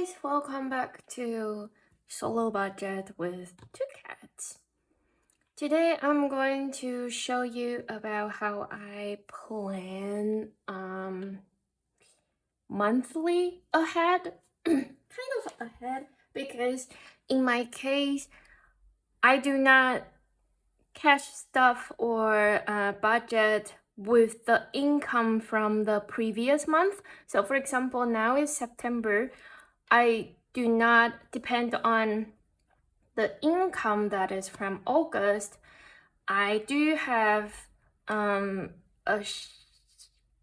guys, welcome back to Solo Budget with Two Cats. Today I'm going to show you about how I plan monthly ahead, kind of ahead, because in my case, I do not cash stuff or budget with the income from the previous month. So for example, now is September. I do not depend on the income that is from August. I do have an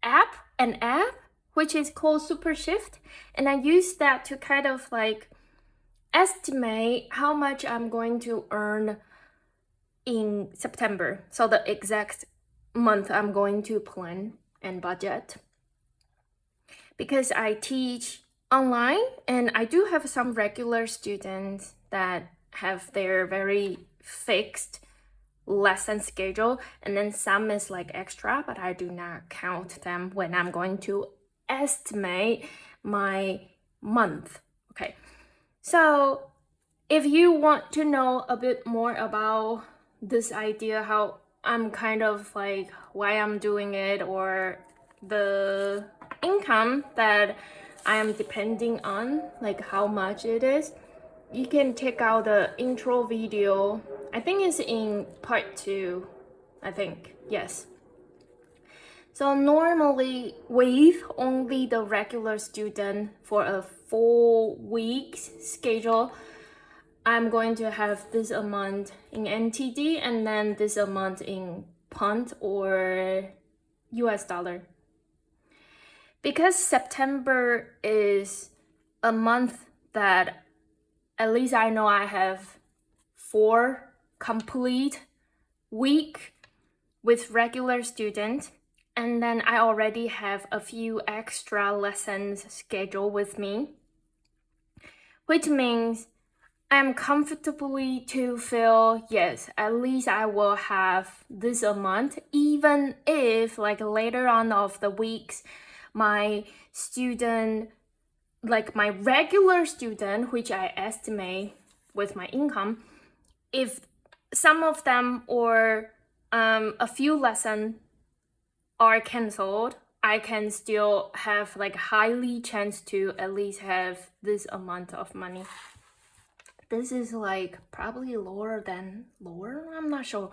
app which is called Super Shift, and I use that to kind of like estimate how much I'm going to earn in September. So the exact month I'm going to plan and budget. Because I teach online and I do have some regular students that have their very fixed lesson schedule, and then some is like extra, but I do not count them when I'm going to estimate my month. Okay, so if you want to know a bit more about this idea, how I'm kind of like why I'm doing it, or the income that I am depending on, like how much it is, you can check out the intro video. I think it's in part 2, I think, yes. So normally with only the regular student for a 4 weeks schedule, I'm going to have this amount in NTD and then this amount in pound or US dollar. Because September is a month that at least I know I have 4 complete week with regular students, and then I already have a few extra lessons scheduled with me, which means I'm comfortably to feel, yes, at least I will have this amount, even if like later on of the weeks, my student, like my regular student, which I estimate with my income, if some of them or a few lessons are canceled, I can still have like highly chance to at least have this amount of money. This is like probably lower, I'm not sure,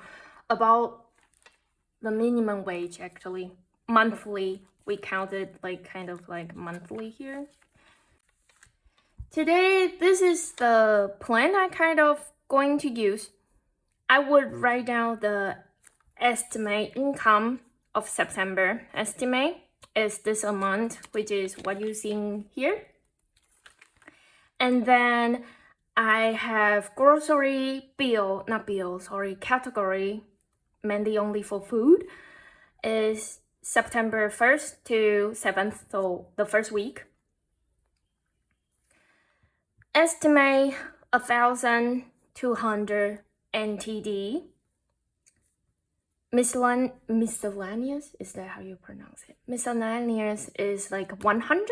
about the minimum wage actually. Monthly, we counted like kind of like monthly here. Today, this is the plan I kind of going to use. I would write down the estimate income of September. Estimate is this amount, which is what you see here. And then I have grocery category, mainly only for food, is September 1st to 7th, so the first week. Estimate 1,200 NTD. Miscellaneous, is that how you pronounce it? Miscellaneous is like 100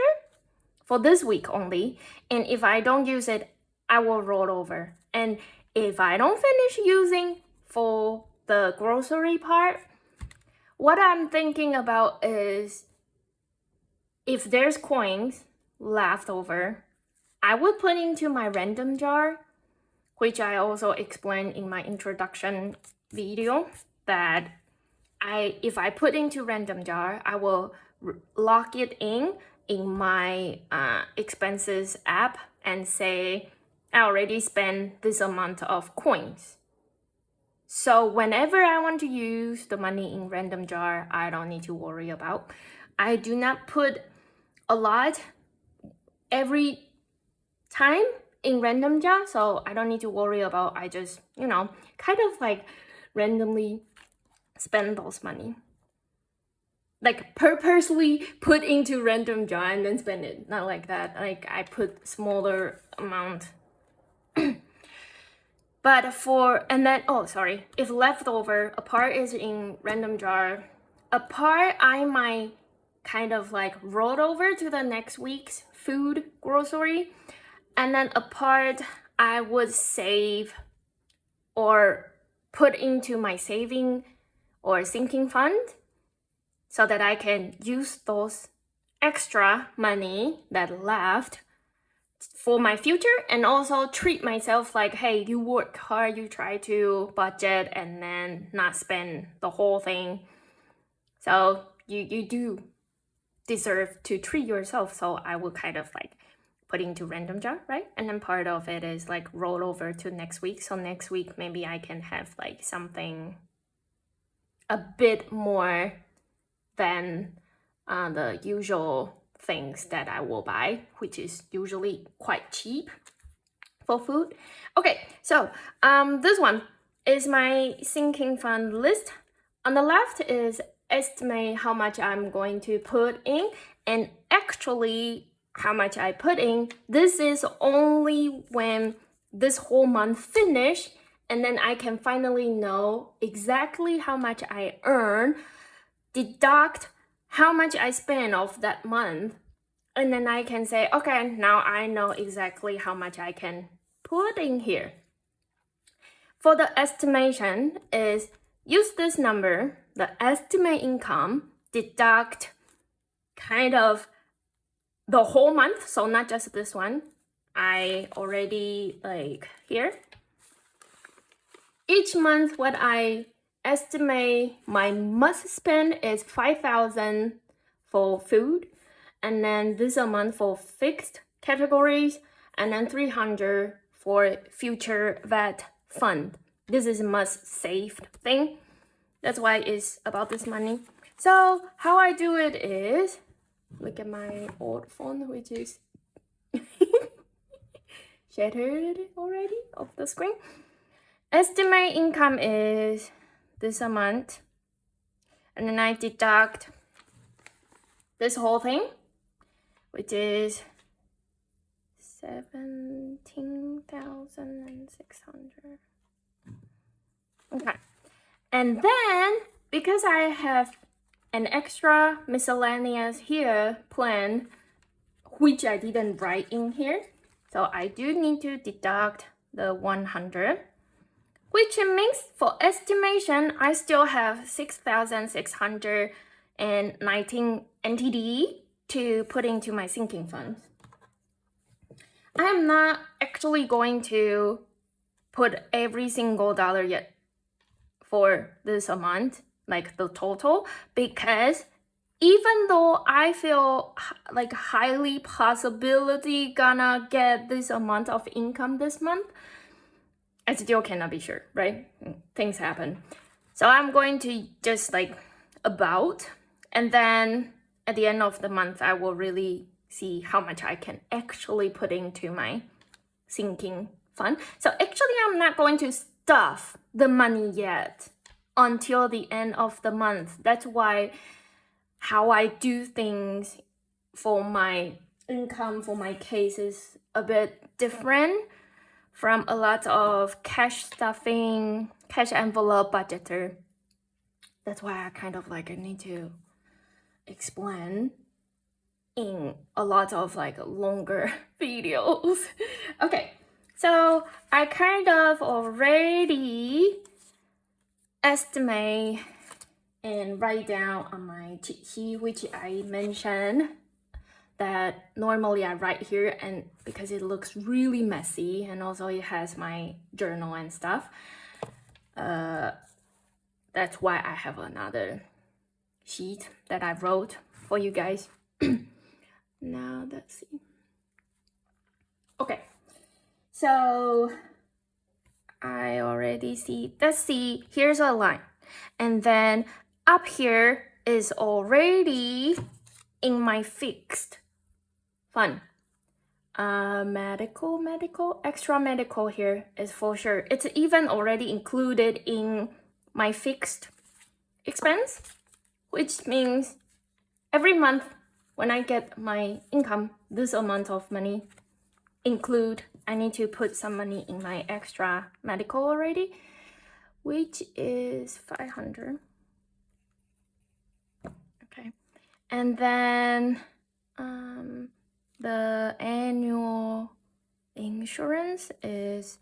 for this week only. And if I don't use it, I will roll over. And if I don't finish using for the grocery part, what I'm thinking about is if there's coins left over, I would put into my random jar, which I also explained in my introduction video, that if I put into random jar, I will lock it in my expenses app and say, I already spent this amount of coins. So whenever I want to use the money in random jar, I don't need to worry about. I do not put a lot every time in random jar, so I don't need to worry about. I just, kind of like randomly spend those money. Like purposely put into random jar and then spend it. Not like that. Like I put smaller amount. But if leftover, a part is in random jar, a part I might kind of like roll over to the next week's food grocery. And then a part I would save or put into my saving or sinking fund so that I can use those extra money that left for my future, and also treat myself like, hey, you work hard, you try to budget and then not spend the whole thing. So you do deserve to treat yourself. So I will kind of like put into random jar, right? And then part of it is like roll over to next week. So next week maybe I can have like something a bit more than the usual things that I will buy, which is usually quite cheap for food. Okay, so this one is my sinking fund list. On the left is estimate how much I'm going to put in, and actually how much I put in. This is only when this whole month finish, and then I can finally know exactly how much I earn, deduct how much I spend of that month, and then I can say, okay, now I know exactly how much I can put in here. For the estimation is use this number, the estimate income, deduct kind of the whole month, so not just this one. I already like here. Each month what I estimate my must spend is 5,000 for food, and then this amount for fixed categories, and then 300 for future vet fund. This is a must saved thing. That's why it's about this money. So how I do it is, look at my old phone, which is shattered already off the screen. Estimate income is this amount, and then I deduct this whole thing, which is 17,600. Okay, and then because I have an extra miscellaneous here plan, which I didn't write in here, so I do need to deduct the 100. Which means for estimation, I still have 6,619 NTD to put into my sinking funds. I am not actually going to put every single dollar yet for this amount, like the total, because even though I feel like highly possibility gonna get this amount of income this month, I still cannot be sure, right? Things happen. So I'm going to just like about, and then at the end of the month, I will really see how much I can actually put into my sinking fund. So actually, I'm not going to stuff the money yet until the end of the month. That's why how I do things for my income, for my case, is a bit different from a lot of cash stuffing, cash envelope budgeter. That's why I kind of like I need to explain in a lot of like longer videos. Okay, so I kind of already estimate and write down on my cheat sheet, which I mentioned that normally I write here, and because it looks really messy, and also it has my journal and stuff, that's why I have another sheet that I wrote for you guys. Now let's see. Okay, so I already see, let's see, here's a line, and then up here is already in my fixed fund. Medical, extra medical here is for sure. It's even already included in my fixed expense, which means every month when I get my income, this amount of money I need to put some money in my extra medical already, which is 500. Okay, and then the annual insurance is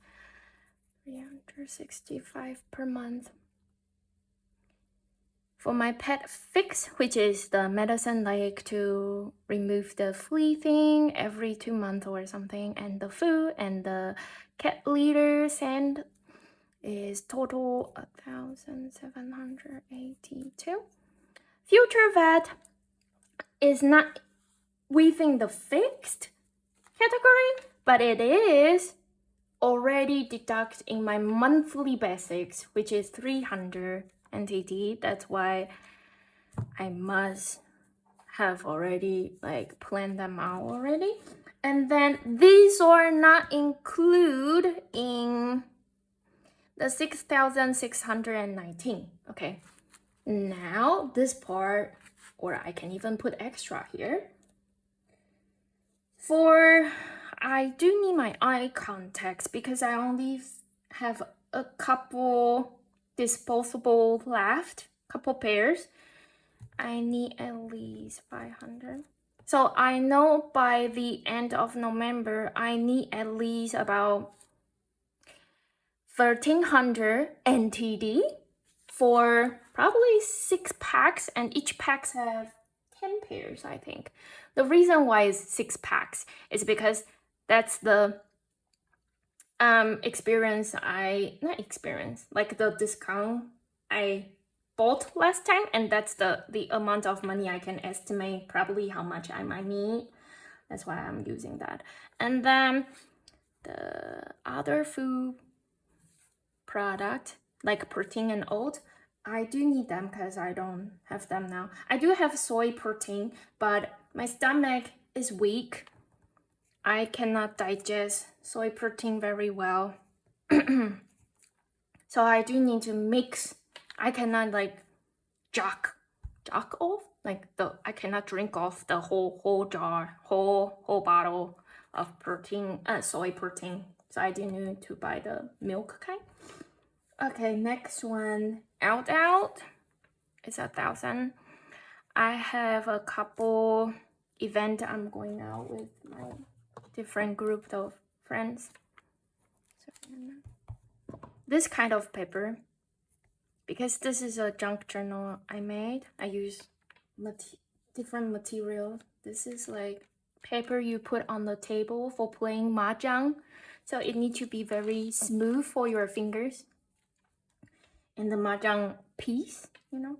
$365 per month. For my pet fix, which is the medicine like to remove the flea thing every 2 months or something, and the food and the cat litter sand is total 1,782. Future vet is not within the fixed category, but it is already deducted in my monthly basics, which is 300 NTD. That's why I must have already like planned them out already. And then these are not included in the 6,619. Okay, now this part, or I can even put extra here. I do need my eye contacts because I only have a couple disposable left, couple pairs. I need at least 500. So I know by the end of November, I need at least about 1,300 NTD for probably 6 packs, and each packs have 10 pairs, I think. The reason why it's 6 packs is because that's the like the discount I bought last time, and that's the amount of money I can estimate probably how much I might need. That's why I'm using that. And then the other food product like protein and oat, I do need them because I don't have them now. I do have soy protein, but my stomach is weak. I cannot digest soy protein very well. So I do need to mix. I cannot like jock off, like I cannot drink off the whole jar, whole bottle of protein, soy protein. So I do need to buy the milk kind. Okay, next one, out is 1,000. I have a couple event I'm going out with my different group of friends. So, this kind of paper, because this is a junk journal I made, I use different material. This is like paper you put on the table for playing mahjong, so it needs to be very smooth for your fingers. And the mahjong piece, you know.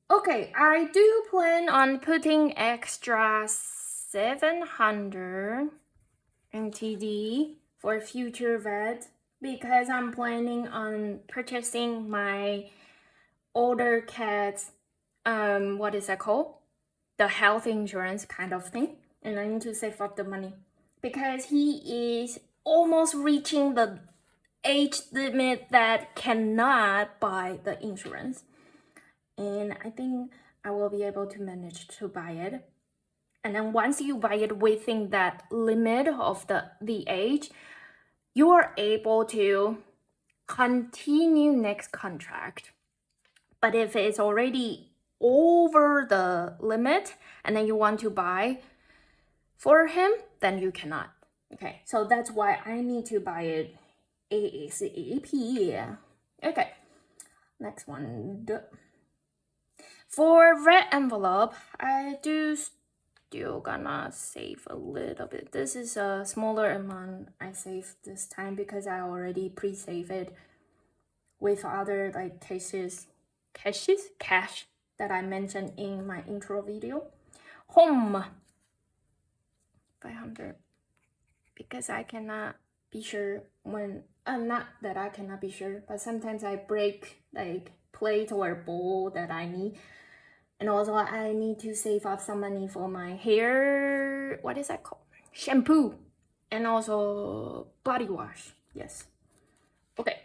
Okay, I do plan on putting extra 700 NTD for future vet because I'm planning on purchasing my older cat's what is that called? The health insurance kind of thing. And I need to save up the money because he is almost reaching the age limit that cannot buy the insurance. And I think I will be able to manage to buy it. And then once you buy it within that limit of the age, you are able to continue next contract. But if it's already over the limit and then you want to buy for him, then you cannot. Okay, so that's why I need to buy it ASAP. Okay, next one. For red envelope, I do still gonna save a little bit. This is a smaller amount I saved this time because I already pre-saved it with other like cash that I mentioned in my intro video. Home 500 because I cannot be sure when not that I cannot be sure, but sometimes I break like plate or bowl that I need. And also I need to save up some money for my hair, what is that called? Shampoo. And also body wash. Yes. Okay.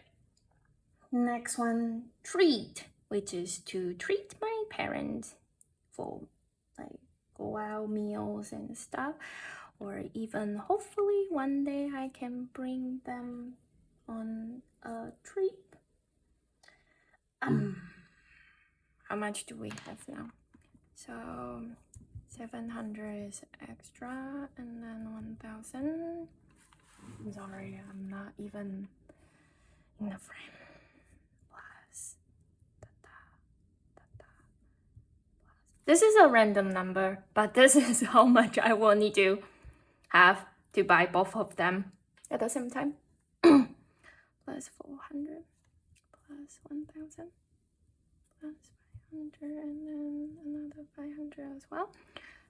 Next one, treat, which is to treat my parents for like go out meals and stuff. Or even hopefully one day I can bring them on a trip. How much do we have now? So 700 is extra, and then 1000. I'm sorry, I'm not even in the frame. Plus, this is a random number, but this is how much I will need to have to buy both of them at the same time. Plus 400, plus 1000, plus 500, and then another 500 as well.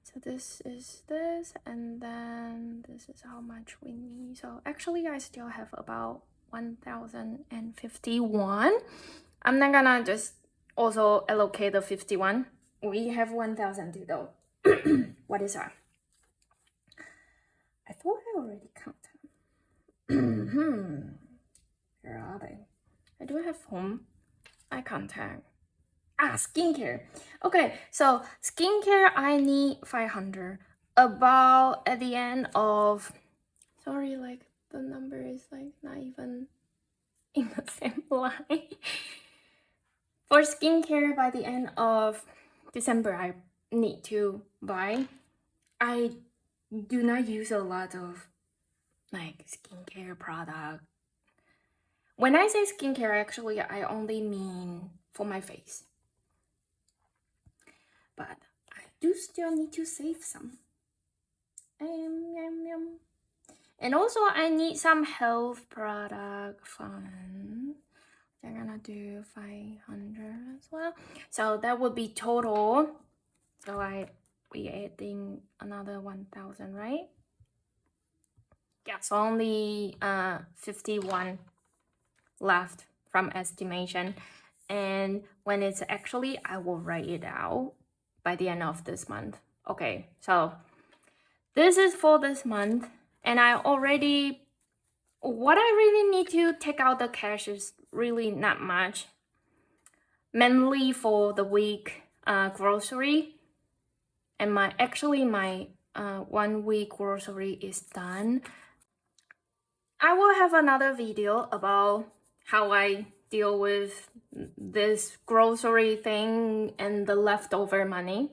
So this is this, and then this is how much we need. So actually I still have about 1051. I'm not gonna just also allocate the 51. We have 1000 to go. What is that? I thought I already counted. Where are they? I do have home, eye contact. Skincare. Okay, so skincare I need 500. About at the end of, sorry, like the number is like not even in the same line. For skincare by the end of December I need to buy. I do not use a lot of like skincare product. When I say skincare, actually I only mean for my face. But I do still need to save some. And also I need some health product fund. I'm gonna do 500 as well. So that would be total. So we adding another 1000, right? Yeah, so only 51 left from estimation. And when it's actually, I will write it out by the end of this month. Okay, so this is for this month, and I already, what I really need to take out the cash is really not much, mainly for the week grocery, and my 1 week grocery is done. I will have another video about how I deal with this grocery thing and the leftover money.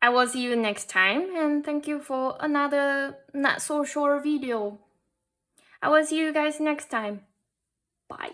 I will see you next time, and thank you for another not so short video. I will see you guys next time. Bye.